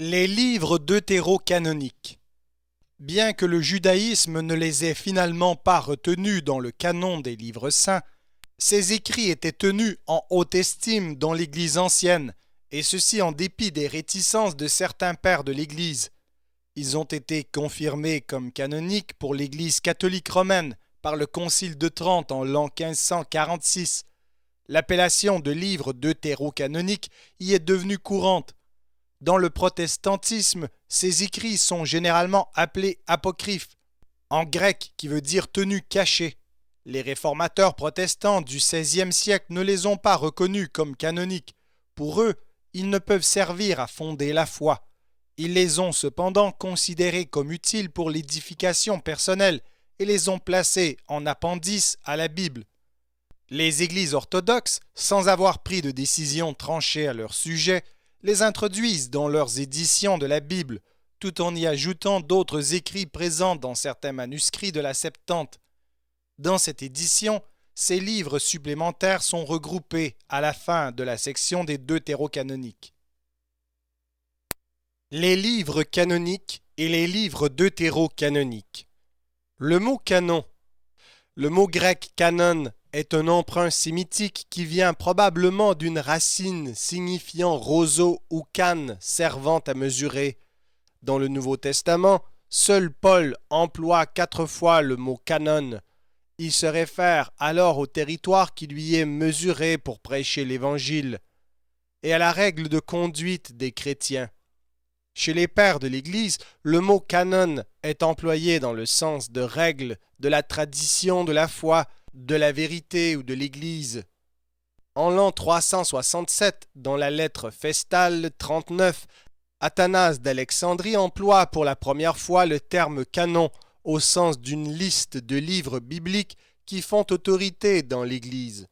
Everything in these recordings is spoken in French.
Les livres deutérocanoniques. Bien que le judaïsme ne les ait finalement pas retenus dans le canon des livres saints, ces écrits étaient tenus en haute estime dans l'Église ancienne, et ceci en dépit des réticences de certains pères de l'Église. Ils ont été confirmés comme canoniques pour l'Église catholique romaine par le Concile de Trente en l'an 1546. L'appellation de livre deutérocanonique y est devenue courante. Dans le protestantisme, ces écrits sont généralement appelés apocryphes, en grec qui veut dire tenus cachés. Les réformateurs protestants du XVIe siècle ne les ont pas reconnus comme canoniques. Pour eux, ils ne peuvent servir à fonder la foi. Ils les ont cependant considérés comme utiles pour l'édification personnelle et les ont placés en appendice à la Bible. Les églises orthodoxes, sans avoir pris de décision tranchée à leur sujet, les introduisent dans leurs éditions de la Bible, tout en y ajoutant d'autres écrits présents dans certains manuscrits de la Septante. Dans cette édition, ces livres supplémentaires sont regroupés à la fin de la section des deutérocanoniques. Les livres canoniques et les livres deutérocanoniques. Le mot canon. Le mot grec canon est un emprunt sémitique qui vient probablement d'une racine signifiant roseau ou canne servant à mesurer. Dans le Nouveau Testament, seul Paul emploie 4 fois le mot canon. Il se réfère alors au territoire qui lui est mesuré pour prêcher l'Évangile et à la règle de conduite des chrétiens. Chez les pères de l'Église, le mot canon est employé dans le sens de règle, de la tradition de la foi, de la vérité ou de l'Église. En l'an 367, dans la lettre Festale 39, Athanase d'Alexandrie emploie pour la première fois le terme canon au sens d'une liste de livres bibliques qui font autorité dans l'Église.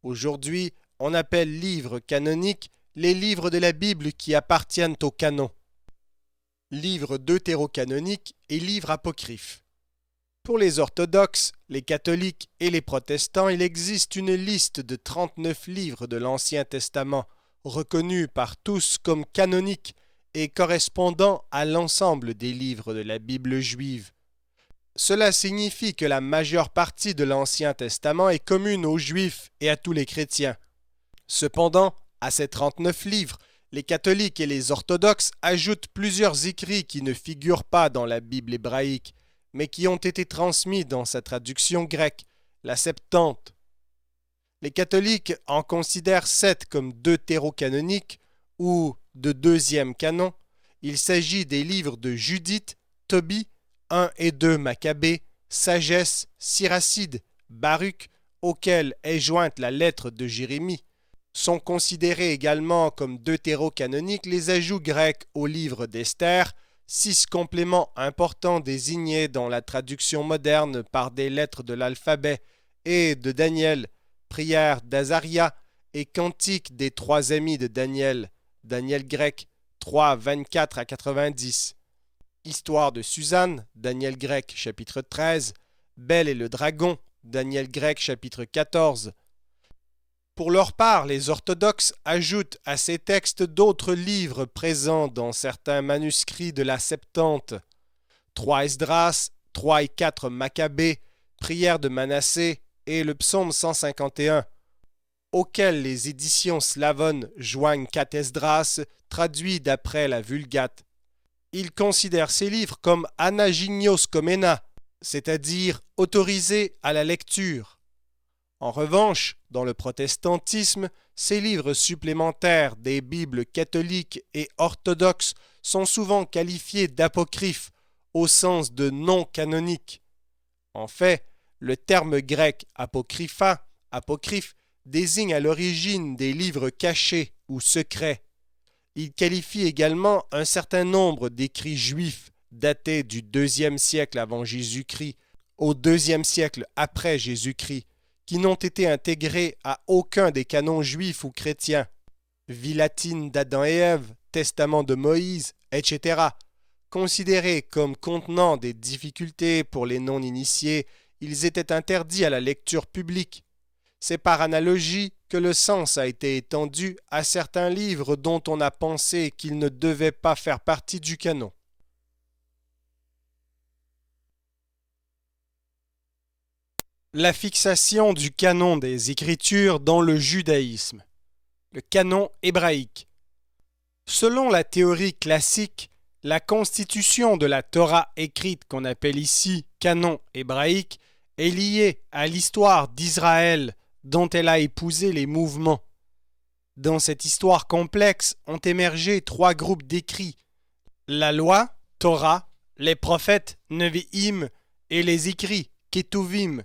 Aujourd'hui, on appelle livres canoniques les livres de la Bible qui appartiennent au canon. Livres deutérocanoniques et livres apocryphes. Pour les orthodoxes, les catholiques et les protestants, il existe une liste de 39 livres de l'Ancien Testament, reconnus par tous comme canoniques et correspondant à l'ensemble des livres de la Bible juive. Cela signifie que la majeure partie de l'Ancien Testament est commune aux Juifs et à tous les chrétiens. Cependant, à ces 39 livres, les catholiques et les orthodoxes ajoutent plusieurs écrits qui ne figurent pas dans la Bible hébraïque, mais qui ont été transmis dans sa traduction grecque, la Septante. Les catholiques en considèrent 7 comme deutérocanoniques ou de deuxième canon. Il s'agit des livres de Judith, Tobie, 1 et 2 Maccabées, Sagesse, Siracide, Baruch, auxquels est jointe la lettre de Jérémie. Sont considérés également comme deutérocanoniques les ajouts grecs au livre d'Esther, 6 compléments importants désignés dans la traduction moderne par des lettres de l'alphabet, et de Daniel, prière d'Azaria et cantique des 3 amis de Daniel, Daniel grec, 3, 24 à 90. Histoire de Suzanne, Daniel grec, chapitre 13, Belle et le dragon, Daniel grec, chapitre 14. Pour leur part, les orthodoxes ajoutent à ces textes d'autres livres présents dans certains manuscrits de la Septante. 3 Esdras, 3 et 4 Maccabées, prière de Manassé et le psaume 151, auxquels les éditions slavones joignent 4 Esdras, traduits d'après la Vulgate. Ils considèrent ces livres comme anaginios komena, c'est-à-dire autorisés à la lecture. En revanche, dans le protestantisme, ces livres supplémentaires des Bibles catholiques et orthodoxes sont souvent qualifiés d'apocryphes, au sens de non canoniques. En fait, le terme grec apokrypha, apocryphe, désigne à l'origine des livres cachés ou secrets. Il qualifie également un certain nombre d'écrits juifs datés du IIe siècle avant Jésus-Christ au IIe siècle après Jésus-Christ, qui n'ont été intégrés à aucun des canons juifs ou chrétiens. Vie latine d'Adam et Ève, Testament de Moïse, etc. Considérés comme contenant des difficultés pour les non-initiés, ils étaient interdits à la lecture publique. C'est par analogie que le sens a été étendu à certains livres dont on a pensé qu'ils ne devaient pas faire partie du canon. La fixation du canon des Écritures dans le judaïsme. Le canon hébraïque. Selon la théorie classique, la constitution de la Torah écrite qu'on appelle ici canon hébraïque est liée à l'histoire d'Israël dont elle a épousé les mouvements. Dans cette histoire complexe ont émergé trois groupes d'écrits: la loi, Torah, les prophètes, Nevi'im, et les écrits, Ketuvim,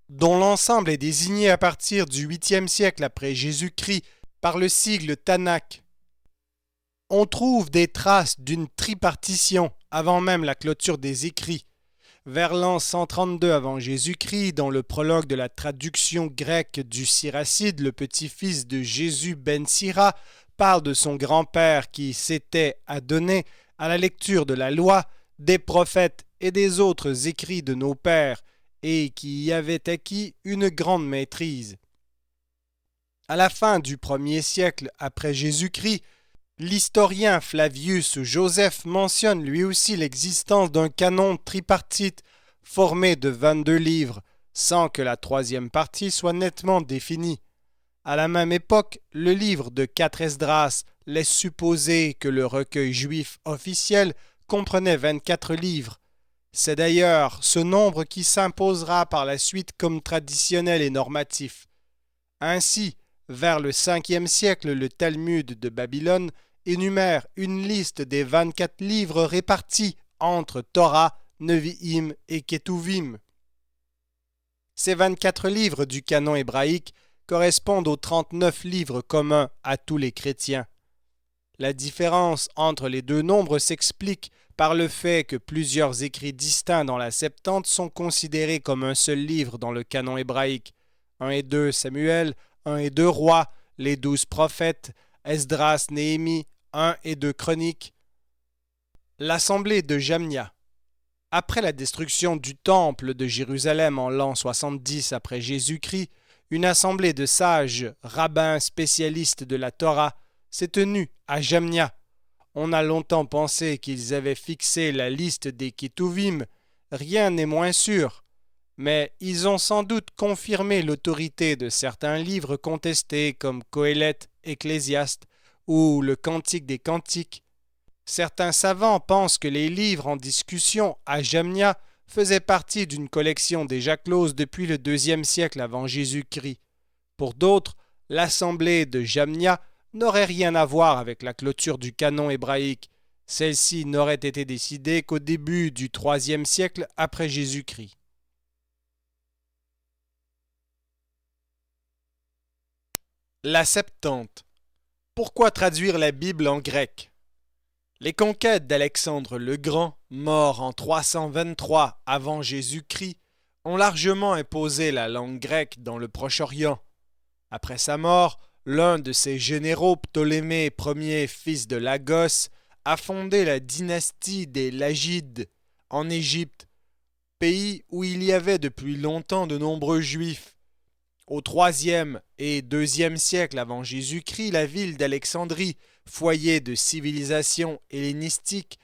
dont l'ensemble est désigné à partir du 8e siècle après Jésus-Christ par le sigle Tanakh. On trouve des traces d'une tripartition avant même la clôture des écrits. Vers l'an 132 avant Jésus-Christ, dans le prologue de la traduction grecque du Siracide, le petit-fils de Jésus ben Sira parle de son grand-père qui s'était adonné à la lecture de la loi, des prophètes et des autres écrits de nos pères, et qui y avait acquis une grande maîtrise. À la fin du 1er siècle après Jésus-Christ, l'historien Flavius Joseph mentionne lui aussi l'existence d'un canon tripartite formé de 22 livres, sans que la troisième partie soit nettement définie. À la même époque, le livre de 4 Esdras laisse supposer que le recueil juif officiel comprenait 24 livres. C'est d'ailleurs ce nombre qui s'imposera par la suite comme traditionnel et normatif. Ainsi, vers le 5e siècle, le Talmud de Babylone énumère une liste des 24 livres répartis entre Torah, Nevi'im et Ketuvim. Ces 24 livres du canon hébraïque correspondent aux 39 livres communs à tous les chrétiens. La différence entre les deux nombres s'explique par le fait que plusieurs écrits distincts dans la Septante sont considérés comme un seul livre dans le canon hébraïque. 1 et 2 Samuel, 1 et 2 Rois, les 12 prophètes, Esdras, Néhémie, 1 et 2 Chroniques. L'assemblée de Jamnia. Après la destruction du temple de Jérusalem en l'an 70 après Jésus-Christ, une assemblée de sages, rabbins spécialistes de la Torah, s'est tenue à Jamnia. On a longtemps pensé qu'ils avaient fixé la liste des Ketuvim, rien n'est moins sûr, mais ils ont sans doute confirmé l'autorité de certains livres contestés comme Coëlette, Ecclésiaste ou le Cantique des Cantiques. Certains savants pensent que les livres en discussion à Jamnia faisaient partie d'une collection déjà close depuis le 2e siècle avant Jésus-Christ. Pour d'autres, l'assemblée de Jamnia n'aurait rien à voir avec la clôture du canon hébraïque. Celle-ci n'aurait été décidée qu'au début du 3e siècle après Jésus-Christ. La Septante. Pourquoi traduire la Bible en grec? Les conquêtes d'Alexandre le Grand, mort en 323 avant Jésus-Christ, ont largement imposé la langue grecque dans le Proche-Orient. Après sa mort, l'un de ses généraux, Ptolémée Ier, fils de Lagos, a fondé la dynastie des Lagides en Égypte, pays où il y avait depuis longtemps de nombreux Juifs. Au IIIe et IIe siècle avant Jésus-Christ, la ville d'Alexandrie, foyer de civilisation hellénistique,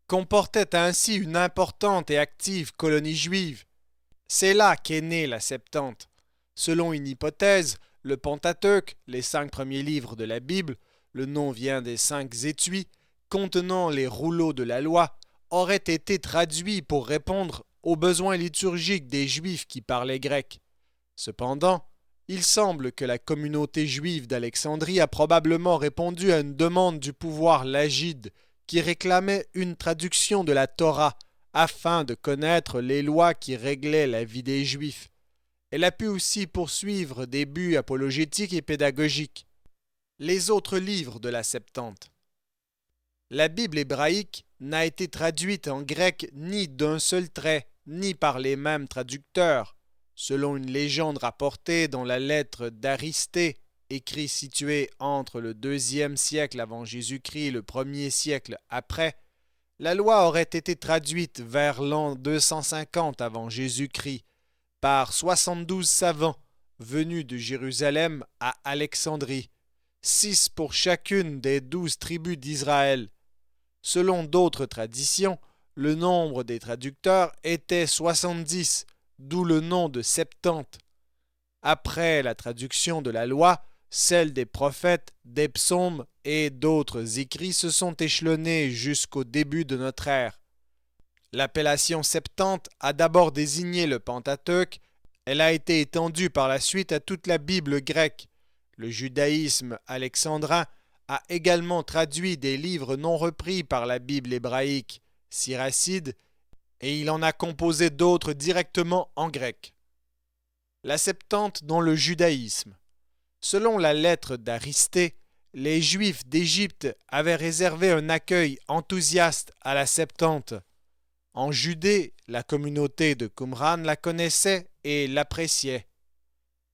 comportait ainsi une importante et active colonie juive. C'est là qu'est née la Septante. Selon une hypothèse, le Pentateuque, les 5 premiers livres de la Bible, le nom vient des 5 étuis, contenant les rouleaux de la loi, aurait été traduit pour répondre aux besoins liturgiques des Juifs qui parlaient grec. Cependant, il semble que la communauté juive d'Alexandrie a probablement répondu à une demande du pouvoir lagide qui réclamait une traduction de la Torah afin de connaître les lois qui réglaient la vie des Juifs. Elle a pu aussi poursuivre des buts apologétiques et pédagogiques. Les autres livres de la Septante. La Bible hébraïque n'a été traduite en grec ni d'un seul trait, ni par les mêmes traducteurs. Selon une légende rapportée dans la lettre d'Aristée, écrit situé entre le 2e siècle avant Jésus-Christ et le 1er siècle après, la loi aurait été traduite vers l'an 250 avant Jésus-Christ par 72 savants venus de Jérusalem à Alexandrie, 6 pour chacune des 12 tribus d'Israël. Selon d'autres traditions, le nombre des traducteurs était 70, d'où le nom de Septante. Après la traduction de la loi, celles des prophètes, des psaumes et d'autres écrits se sont échelonnés jusqu'au début de notre ère. L'appellation Septante a d'abord désigné le Pentateuque, elle a été étendue par la suite à toute la Bible grecque. Le judaïsme alexandrin a également traduit des livres non repris par la Bible hébraïque, Siracide, et il en a composé d'autres directement en grec. La Septante dans le judaïsme. Selon la lettre d'Aristée, les Juifs d'Égypte avaient réservé un accueil enthousiaste à la Septante. En Judée, la communauté de Qumran la connaissait et l'appréciait.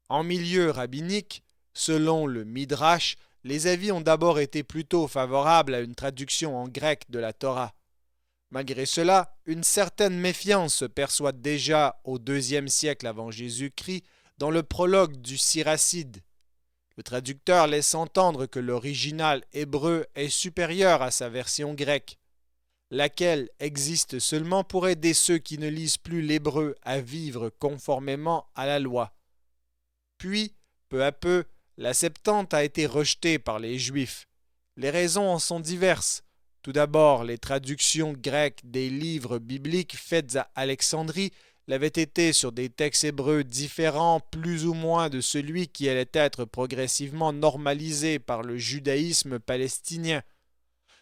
En milieu rabbinique, selon le Midrash, les avis ont d'abord été plutôt favorables à une traduction en grec de la Torah. Malgré cela, une certaine méfiance se perçoit déjà au IIe siècle avant Jésus-Christ dans le prologue du Siracide. Le traducteur laisse entendre que l'original hébreu est supérieur à sa version grecque, laquelle existe seulement pour aider ceux qui ne lisent plus l'hébreu à vivre conformément à la loi. Puis, peu à peu, la Septante a été rejetée par les Juifs. Les raisons en sont diverses. Tout d'abord, les traductions grecques des livres bibliques faites à Alexandrie l'avaient été sur des textes hébreux différents plus ou moins de celui qui allait être progressivement normalisé par le judaïsme palestinien.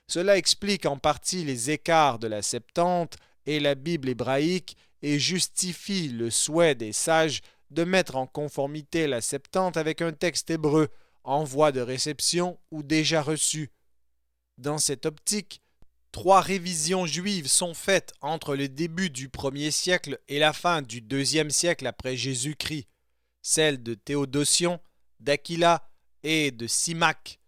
Cela explique en partie les écarts de la Septante et la Bible hébraïque et justifie le souhait des sages de mettre en conformité la Septante avec un texte hébreu en voie de réception ou déjà reçu. Dans cette optique, 3 révisions juives sont faites entre le début du 1er siècle et la fin du 2e siècle après Jésus-Christ, celles de Théodotion, d'Aquila et de Symmach.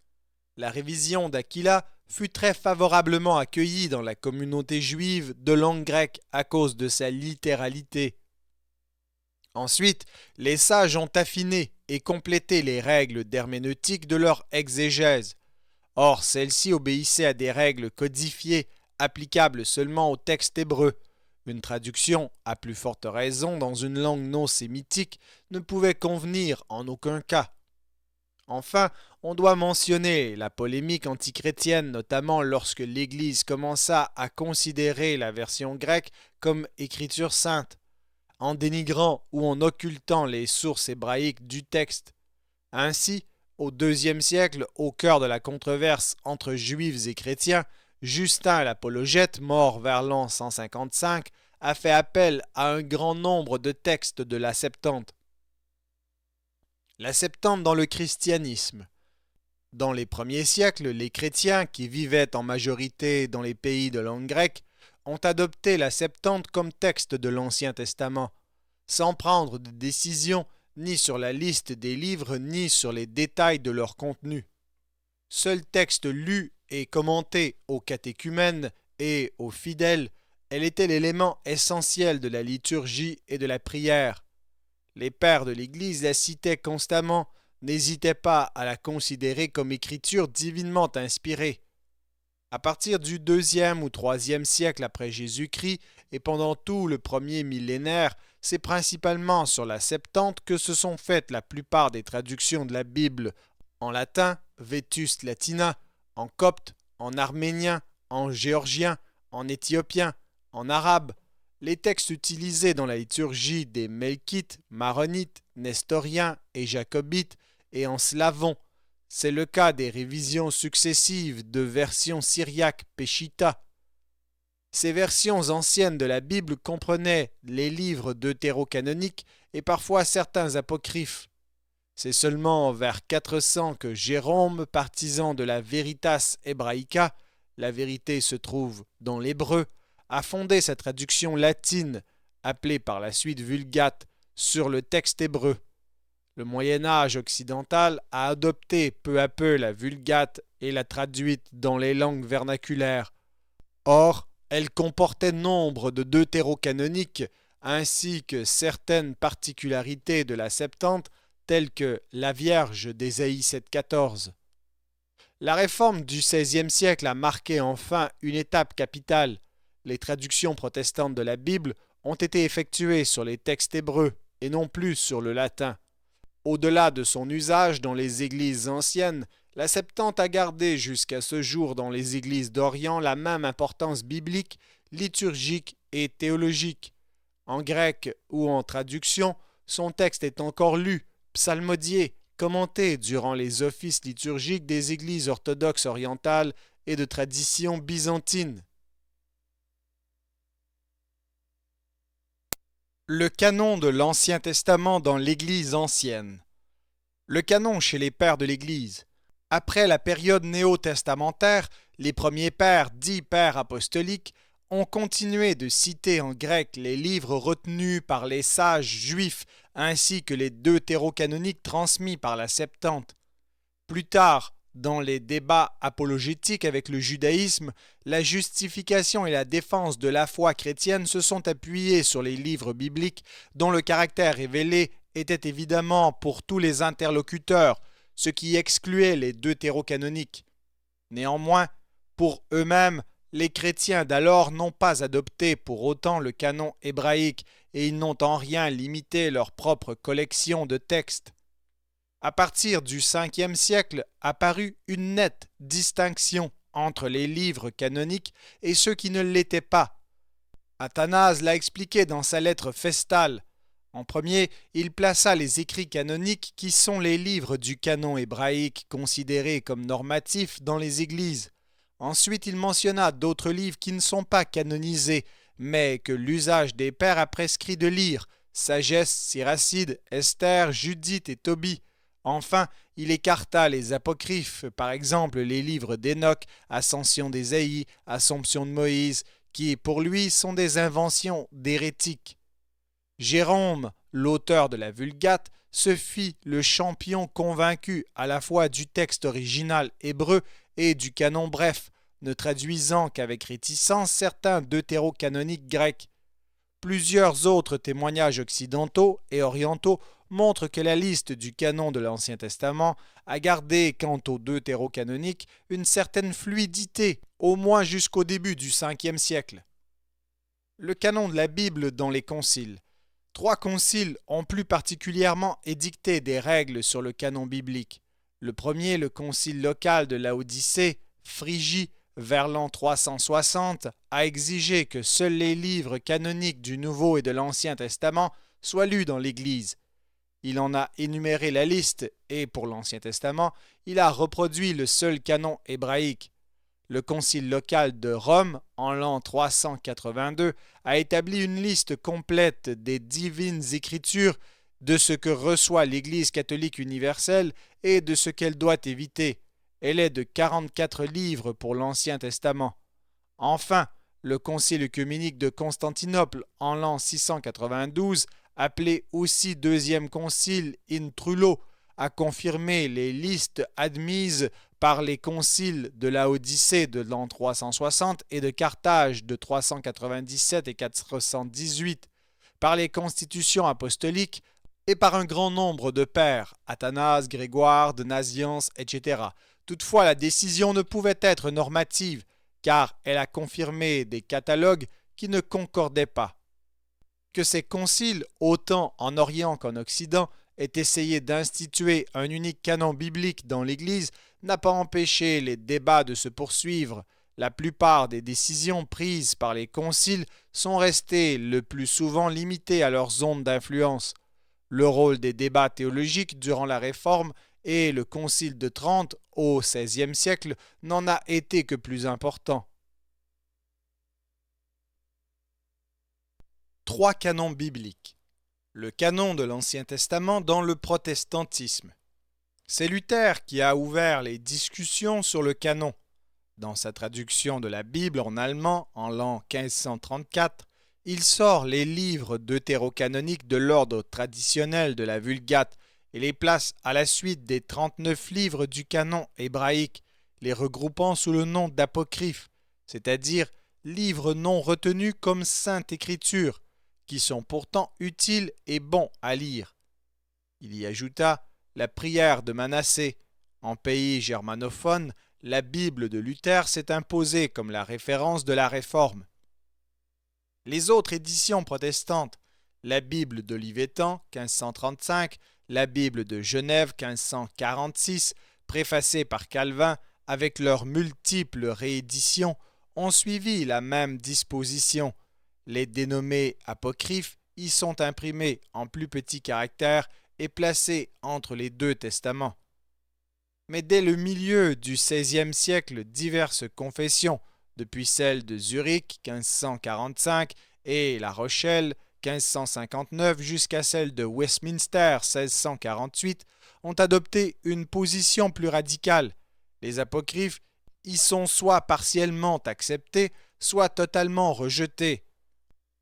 La révision d'Aquila fut très favorablement accueillie dans la communauté juive de langue grecque à cause de sa littéralité. Ensuite, les sages ont affiné et complété les règles d'herméneutique de leur exégèse. Or, celles-ci obéissaient à des règles codifiées, applicables seulement au texte hébreu. Une traduction, à plus forte raison dans une langue non sémitique, ne pouvait convenir en aucun cas. Enfin, on doit mentionner la polémique antichrétienne, notamment lorsque l'Église commença à considérer la version grecque comme écriture sainte, en dénigrant ou en occultant les sources hébraïques du texte. Ainsi, au IIe siècle, au cœur de la controverse entre juifs et chrétiens, Justin l'apologète, mort vers l'an 155, a fait appel à un grand nombre de textes de la Septante. La Septante dans le christianisme. Dans les premiers siècles, les chrétiens, qui vivaient en majorité dans les pays de langue grecque, ont adopté la Septante comme texte de l'Ancien Testament, sans prendre de décision ni sur la liste des livres ni sur les détails de leur contenu. Seul texte lu et commenté aux catéchumènes et aux fidèles, elle était l'élément essentiel de la liturgie et de la prière. Les pères de l'Église la citaient constamment, n'hésitaient pas à la considérer comme écriture divinement inspirée. À partir du IIe ou IIIe siècle après Jésus-Christ et pendant tout le premier millénaire, c'est principalement sur la Septante que se sont faites la plupart des traductions de la Bible en latin, Vetus latina, en copte, en arménien, en géorgien, en éthiopien, en arabe. Les textes utilisés dans la liturgie des Melkites, Maronites, Nestoriens et Jacobites et en slavon. C'est le cas des révisions successives de versions syriaques Peshitta. Ces versions anciennes de la Bible comprenaient les livres deutérocanoniques et parfois certains apocryphes. C'est seulement vers 400 que Jérôme, partisan de la Veritas Hebraica, la vérité se trouve dans l'hébreu, a fondé sa traduction latine, appelée par la suite Vulgate, sur le texte hébreu. Le Moyen-Âge occidental a adopté peu à peu la Vulgate et l'a traduite dans les langues vernaculaires. Or, elle comportait nombre de deutérocanoniques, ainsi que certaines particularités de la Septante, tels que la Vierge d'Ésaïe 7,14. La réforme du XVIe siècle a marqué enfin une étape capitale. Les traductions protestantes de la Bible ont été effectuées sur les textes hébreux et non plus sur le latin. Au-delà de son usage dans les églises anciennes, la Septante a gardé jusqu'à ce jour dans les églises d'Orient la même importance biblique, liturgique et théologique. En grec ou en traduction, son texte est encore lu, psalmodié, commenté durant les offices liturgiques des églises orthodoxes orientales et de tradition byzantine. Le canon de l'Ancien Testament dans l'Église ancienne. Le canon chez les pères de l'Église. Après la période néo-testamentaire, les premiers pères, dits pères apostoliques, ont continué de citer en grec les livres retenus par les sages juifs ainsi que les deutérocanoniques transmis par la Septante. Plus tard, dans les débats apologétiques avec le judaïsme, la justification et la défense de la foi chrétienne se sont appuyés sur les livres bibliques dont le caractère révélé était évidemment pour tous les interlocuteurs, ce qui excluait les deutérocanoniques. Néanmoins, pour eux-mêmes, les chrétiens d'alors n'ont pas adopté pour autant le canon hébraïque et ils n'ont en rien limité leur propre collection de textes. À partir du Ve siècle apparut une nette distinction entre les livres canoniques et ceux qui ne l'étaient pas. Athanase l'a expliqué dans sa lettre Festale. En premier, il plaça les écrits canoniques qui sont les livres du canon hébraïque considérés comme normatifs dans les églises. Ensuite, il mentionna d'autres livres qui ne sont pas canonisés, mais que l'usage des pères a prescrit de lire, Sagesse, Siracide, Esther, Judith et Tobie. Enfin, il écarta les apocryphes, par exemple les livres d'Énoch, Ascension d'Ésaïe, Assomption de Moïse, qui pour lui sont des inventions d'hérétiques. Jérôme, l'auteur de la Vulgate, se fit le champion convaincu à la fois du texte original hébreu et du canon bref, ne traduisant qu'avec réticence certains deutérocanoniques grecs. Plusieurs autres témoignages occidentaux et orientaux montrent que la liste du canon de l'Ancien Testament a gardé, quant aux deutérocanoniques, une certaine fluidité, au moins jusqu'au début du Ve siècle. Le canon de la Bible dans les conciles. 3 conciles ont plus particulièrement édicté des règles sur le canon biblique. Le premier, le concile local de Laodicée, Phrygie, vers l'an 360, a exigé que seuls les livres canoniques du Nouveau et de l'Ancien Testament soient lus dans l'Église. Il en a énuméré la liste et, pour l'Ancien Testament, il a reproduit le seul canon hébraïque. Le concile local de Rome, en l'an 382, a établi une liste complète des divines écritures, de ce que reçoit l'Église catholique universelle et de ce qu'elle doit éviter. Elle est de 44 livres pour l'Ancien Testament. Enfin, le concile œcuménique de Constantinople, en l'an 692, appelé aussi deuxième concile in Trullo, a confirmé les listes admises par les conciles de Laodicée de l'an 360 et de Carthage de 397 et 418, par les constitutions apostoliques et par un grand nombre de pères, Athanase, Grégoire, de Naziance, etc. Toutefois, la décision ne pouvait être normative, car elle a confirmé des catalogues qui ne concordaient pas. Que ces conciles, autant en Orient qu'en Occident, aient essayé d'instituer un unique canon biblique dans l'Église n'a pas empêché les débats de se poursuivre. La plupart des décisions prises par les conciles sont restées le plus souvent limitées à leur zone d'influence. Le rôle des débats théologiques durant la Réforme et le Concile de Trente au XVIe siècle n'en a été que plus important. 3 canons bibliques. Le canon de l'Ancien Testament dans le protestantisme. C'est Luther qui a ouvert les discussions sur le canon. Dans sa traduction de la Bible en allemand en l'an 1534, il sort les livres deutérocanoniques de l'ordre traditionnel de la Vulgate et les place à la suite des 39 livres du canon hébraïque, les regroupant sous le nom d'apocryphes, c'est-à-dire livres non retenus comme sainte écriture, qui sont pourtant utiles et bons à lire. Il y ajouta la prière de Manassé. En pays germanophone, la Bible de Luther s'est imposée comme la référence de la Réforme. Les autres éditions protestantes, la Bible d'Olivetan, 1535, la Bible de Genève, 1546, préfacée par Calvin, avec leurs multiples rééditions, ont suivi la même disposition. Les dénommés apocryphes y sont imprimés en plus petits caractères et placés entre les deux testaments. Mais dès le milieu du XVIe siècle, diverses confessions, depuis celle de Zurich 1545 et La Rochelle 1559 jusqu'à celle de Westminster 1648, ont adopté une position plus radicale. Les apocryphes y sont soit partiellement acceptés, soit totalement rejetés.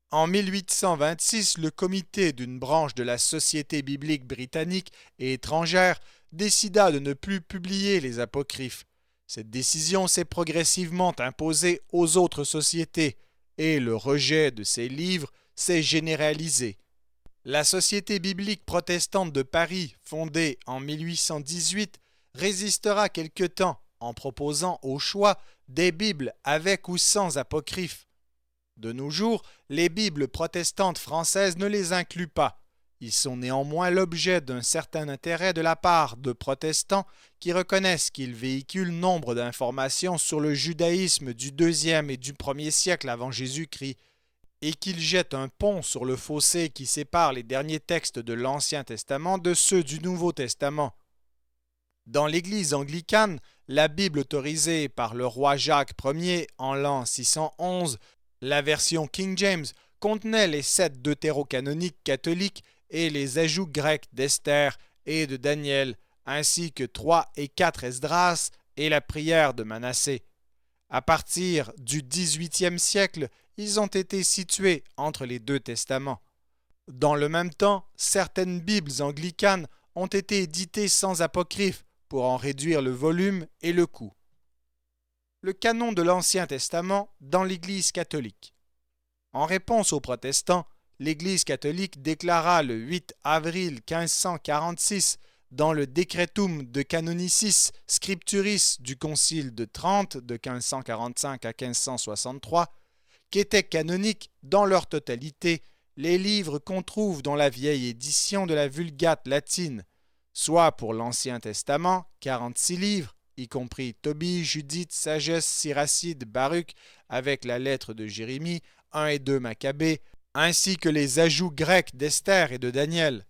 En 1826, le comité d'une branche de la Société biblique britannique et étrangère décida de ne plus publier les apocryphes. Cette décision s'est progressivement imposée aux autres sociétés et le rejet de ces livres s'est généralisé. La Société biblique protestante de Paris, fondée en 1818, résistera quelque temps en proposant au choix des Bibles avec ou sans apocryphes. De nos jours, les Bibles protestantes françaises ne les incluent pas. Ils sont néanmoins l'objet d'un certain intérêt de la part de protestants qui reconnaissent qu'ils véhiculent nombre d'informations sur le judaïsme du IIe et du Ier siècle avant Jésus-Christ, et qu'ils jettent un pont sur le fossé qui sépare les derniers textes de l'Ancien Testament de ceux du Nouveau Testament. Dans l'Église anglicane, la Bible autorisée par le roi Jacques Ier en l'an 611, la version King James, contenait les 7 deutérocanoniques catholiques et les ajouts grecs d'Esther et de Daniel, ainsi que 3 et 4 Esdras et la prière de Manassé. À partir du XVIIIe siècle, ils ont été situés entre les deux testaments. Dans le même temps, certaines Bibles anglicanes ont été éditées sans apocryphes pour en réduire le volume et le coût. Le canon de l'Ancien Testament dans l'Église catholique. En réponse aux protestants, l'Église catholique déclara le 8 avril 1546 dans le Decretum de Canonicis Scripturis du Concile de Trente de 1545 à 1563 qu'étaient canoniques dans leur totalité les livres qu'on trouve dans la vieille édition de la Vulgate latine, soit pour l'Ancien Testament, 46 livres, y compris Tobie, Judith, Sagesse, Siracide, Baruch, avec la lettre de Jérémie, 1 et 2 Maccabée, ainsi que les ajouts grecs d'Esther et de Daniel.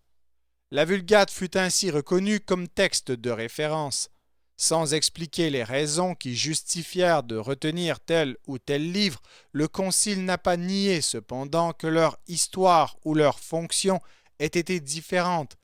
La Vulgate fut ainsi reconnue comme texte de référence. Sans expliquer les raisons qui justifièrent de retenir tel ou tel livre, le Concile n'a pas nié cependant que leur histoire ou leur fonction ait été différente.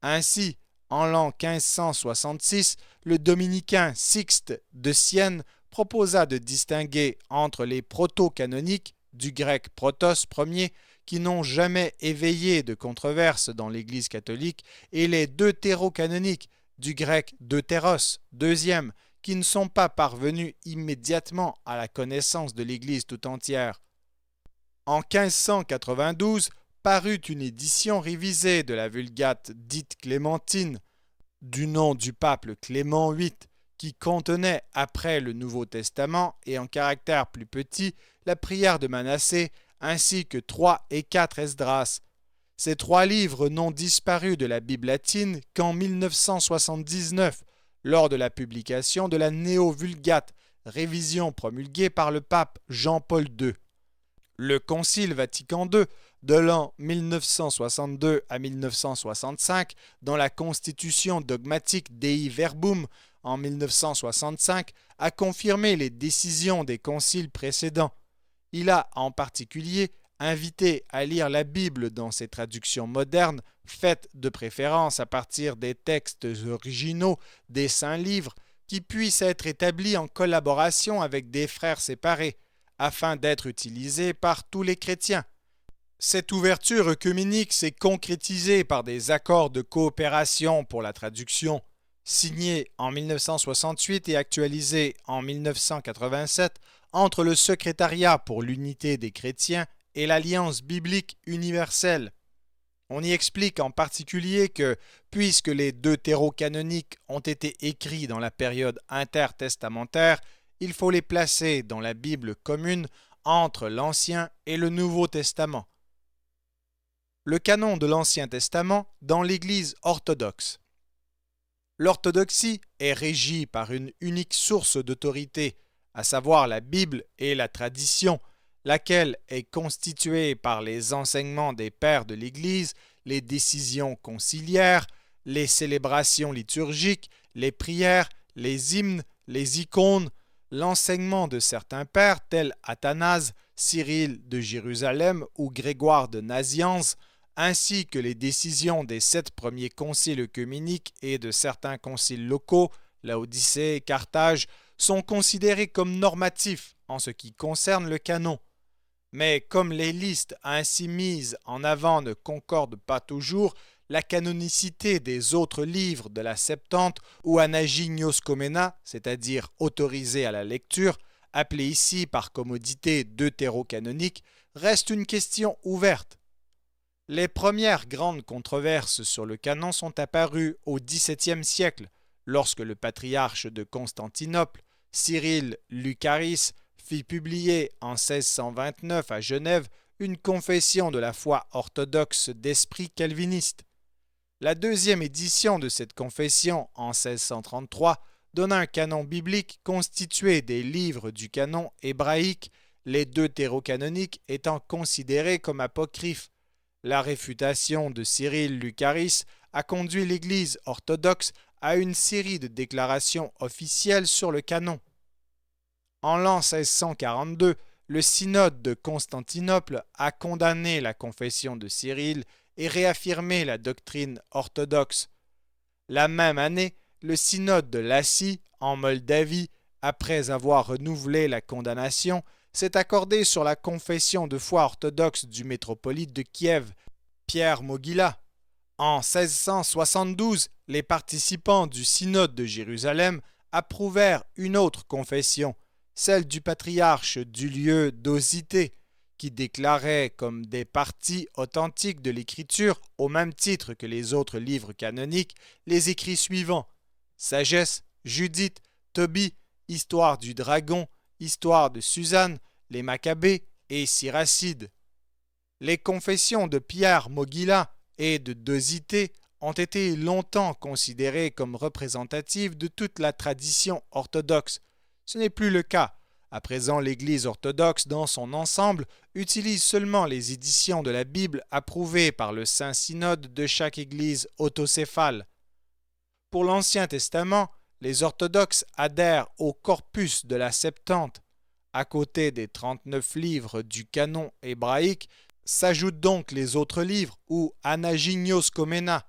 Ainsi, en l'an 1566, le dominicain Sixte de Sienne proposa de distinguer entre les proto-canoniques, du grec protos premier, qui n'ont jamais éveillé de controverse dans l'Église catholique, et les deutérocanoniques, du grec deutéros deuxième, qui ne sont pas parvenus immédiatement à la connaissance de l'Église tout entière. En 1592, parut une édition révisée de la Vulgate dite clémentine, du nom du pape Clément VIII, qui contenait, après le Nouveau Testament et en caractère plus petit, la prière de Manassé, ainsi que 3 et 4 Esdras. Ces 3 livres n'ont disparu de la Bible latine qu'en 1979, lors de la publication de la Néo-Vulgate, révision promulguée par le pape Jean-Paul II. Le Concile Vatican II de l'an 1962 à 1965, dans la Constitution dogmatique Dei Verbum en 1965, a confirmé les décisions des conciles précédents. Il a en particulier invité à lire la Bible dans ses traductions modernes, faites de préférence à partir des textes originaux des Saints Livres, qui puissent être établis en collaboration avec des frères séparés, afin d'être utilisés par tous les chrétiens. Cette ouverture œcuménique s'est concrétisée par des accords de coopération pour la traduction, signés en 1968 et actualisés en 1987 entre le Secrétariat pour l'unité des chrétiens et l'Alliance biblique universelle. On y explique en particulier que, puisque les deutérocanoniques ont été écrits dans la période intertestamentaire, il faut les placer dans la Bible commune entre l'Ancien et le Nouveau Testament. Le canon de l'Ancien Testament dans l'Église orthodoxe. L'orthodoxie est régie par une unique source d'autorité, à savoir la Bible et la tradition, laquelle est constituée par les enseignements des pères de l'Église, les décisions conciliaires, les célébrations liturgiques, les prières, les hymnes, les icônes, l'enseignement de certains pères tels Athanase, Cyril de Jérusalem ou Grégoire de Nazianze, ainsi que les décisions des 7 premiers conciles œcuméniques et de certains conciles locaux, Laodicée, Carthage, sont considérés comme normatifs en ce qui concerne le canon. Mais comme les listes ainsi mises en avant ne concordent pas toujours, la canonicité des autres livres de la Septante ou Anaginios Komena, c'est-à-dire autorisés à la lecture, appelés ici par commodité deutérocanoniques, reste une question ouverte. Les premières grandes controverses sur le canon sont apparues au XVIIe siècle, lorsque le patriarche de Constantinople, Cyril Lucaris, fit publier en 1629 à Genève une confession de la foi orthodoxe d'esprit calviniste. La deuxième édition de cette confession en 1633 donne un canon biblique constitué des livres du canon hébraïque, les deutérocanoniques étant considérés comme apocryphes. La réfutation de Cyril Lucaris a conduit l'Église orthodoxe à une série de déclarations officielles sur le canon. En l'an 1642, le synode de Constantinople a condamné la confession de Cyril et réaffirmé la doctrine orthodoxe. La même année, le synode de Lassie, en Moldavie, après avoir renouvelé la condamnation, s'est accordé sur la confession de foi orthodoxe du métropolite de Kiev, Pierre Mogila. En 1672, les participants du synode de Jérusalem approuvèrent une autre confession, celle du patriarche du lieu d'Osité, qui déclarait comme des parties authentiques de l'Écriture, au même titre que les autres livres canoniques, les écrits suivants: Sagesse, Judith, Tobie, Histoire du dragon, Histoire de Suzanne, les Maccabées et Siracide. Les confessions de Pierre Mogila et de Dosithée ont été longtemps considérées comme représentatives de toute la tradition orthodoxe. Ce n'est plus le cas. À présent, l'Église orthodoxe dans son ensemble utilise seulement les éditions de la Bible approuvées par le Saint Synode de chaque Église autocéphale. Pour l'Ancien Testament, les orthodoxes adhèrent au corpus de la Septante. À côté des 39 livres du canon hébraïque, s'ajoutent donc les autres livres ou Anaginios Komena.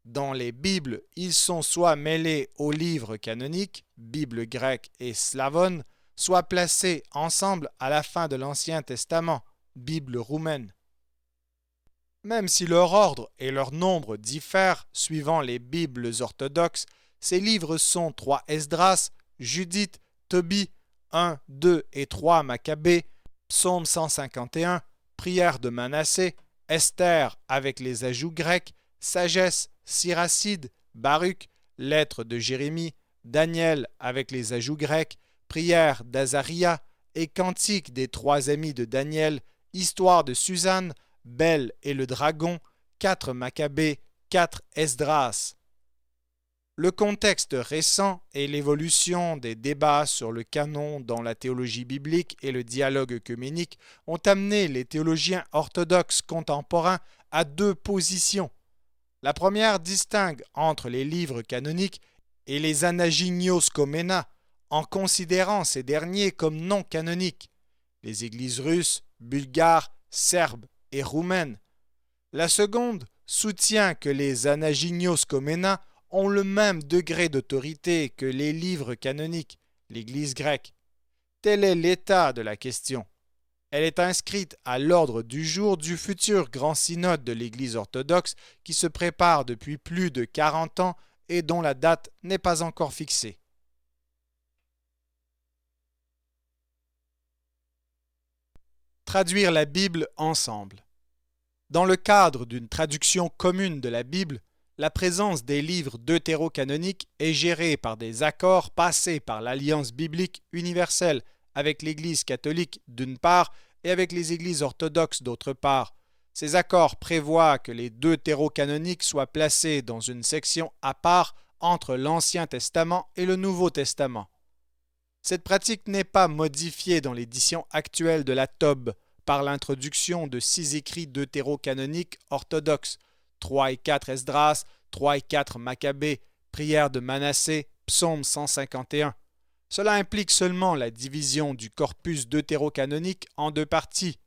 Dans les Bibles, ils sont soit mêlés aux livres canoniques, Bible grecque et slavonne, soit placés ensemble à la fin de l'Ancien Testament, Bible roumaine. Même si leur ordre et leur nombre diffèrent suivant les Bibles orthodoxes, ces livres sont 3 Esdras, Judith, Tobie, 1, 2 et 3 Maccabées, Psaume 151, Prière de Manassé, Esther avec les ajouts grecs, Sagesse, Siracide, Baruch, Lettre de Jérémie, Daniel avec les ajouts grecs, Prière d'Azaria et Cantique des 3 amis de Daniel, Histoire de Suzanne, Bel et le dragon, 4 Maccabées, 4 Esdras. Le contexte récent et l'évolution des débats sur le canon dans la théologie biblique et le dialogue œcuménique ont amené les théologiens orthodoxes contemporains à 2 positions. La première distingue entre les livres canoniques et les Anaginios Komena, en considérant ces derniers comme non canoniques, les églises russes, bulgares, serbes et roumaines. La seconde soutient que les Anaginios Komena ont le même degré d'autorité que les livres canoniques, l'Église grecque. Tel est l'état de la question. Elle est inscrite à l'ordre du jour du futur grand synode de l'Église orthodoxe qui se prépare depuis plus de 40 ans et dont la date n'est pas encore fixée. Traduire la Bible ensemble. Dans le cadre d'une traduction commune de la Bible, la présence des livres deutérocanoniques est gérée par des accords passés par l'Alliance biblique universelle avec l'Église catholique d'une part et avec les Églises orthodoxes d'autre part. Ces accords prévoient que les deutérocanoniques soient placés dans une section à part entre l'Ancien Testament et le Nouveau Testament. Cette pratique n'est pas modifiée dans l'édition actuelle de la Tob par l'introduction de 6 écrits deutérocanoniques orthodoxes, 3 et 4 Esdras, 3 et 4 Maccabées, prière de Manassé, psaume 151. Cela implique seulement la division du corpus deutérocanonique en 2 parties.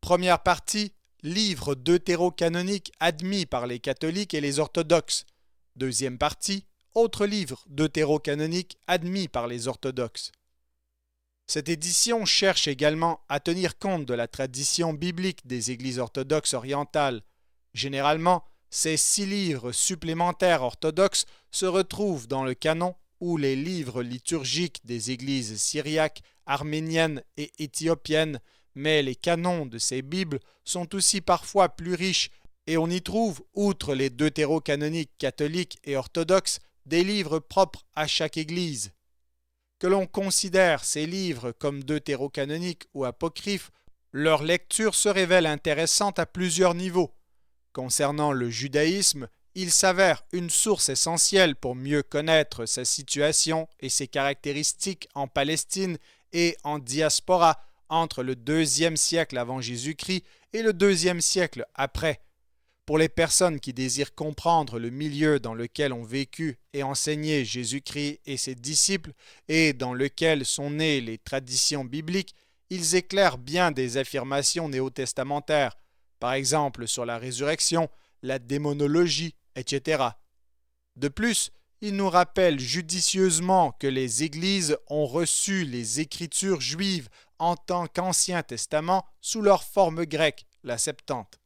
Première partie, livres deutérocanoniques admis par les catholiques et les orthodoxes. Deuxième partie, autres livres deutérocanoniques admis par les orthodoxes. Cette édition cherche également à tenir compte de la tradition biblique des églises orthodoxes orientales. Généralement, ces 6 livres supplémentaires orthodoxes se retrouvent dans le canon ou les livres liturgiques des églises syriaques, arméniennes et éthiopiennes, mais les canons de ces Bibles sont aussi parfois plus riches et on y trouve, outre les deutérocanoniques catholiques et orthodoxes, des livres propres à chaque église. Que l'on considère ces livres comme deutérocanoniques ou apocryphes, leur lecture se révèle intéressante à plusieurs niveaux. Concernant le judaïsme, il s'avère une source essentielle pour mieux connaître sa situation et ses caractéristiques en Palestine et en diaspora entre le IIe siècle avant Jésus-Christ et le IIe siècle après. Pour les personnes qui désirent comprendre le milieu dans lequel ont vécu et enseigné Jésus-Christ et ses disciples et dans lequel sont nées les traditions bibliques, ils éclairent bien des affirmations néo-testamentaires, par exemple sur la résurrection, la démonologie, etc. De plus, ils nous rappellent judicieusement que les Églises ont reçu les Écritures juives en tant qu'Ancien Testament sous leur forme grecque, la Septante.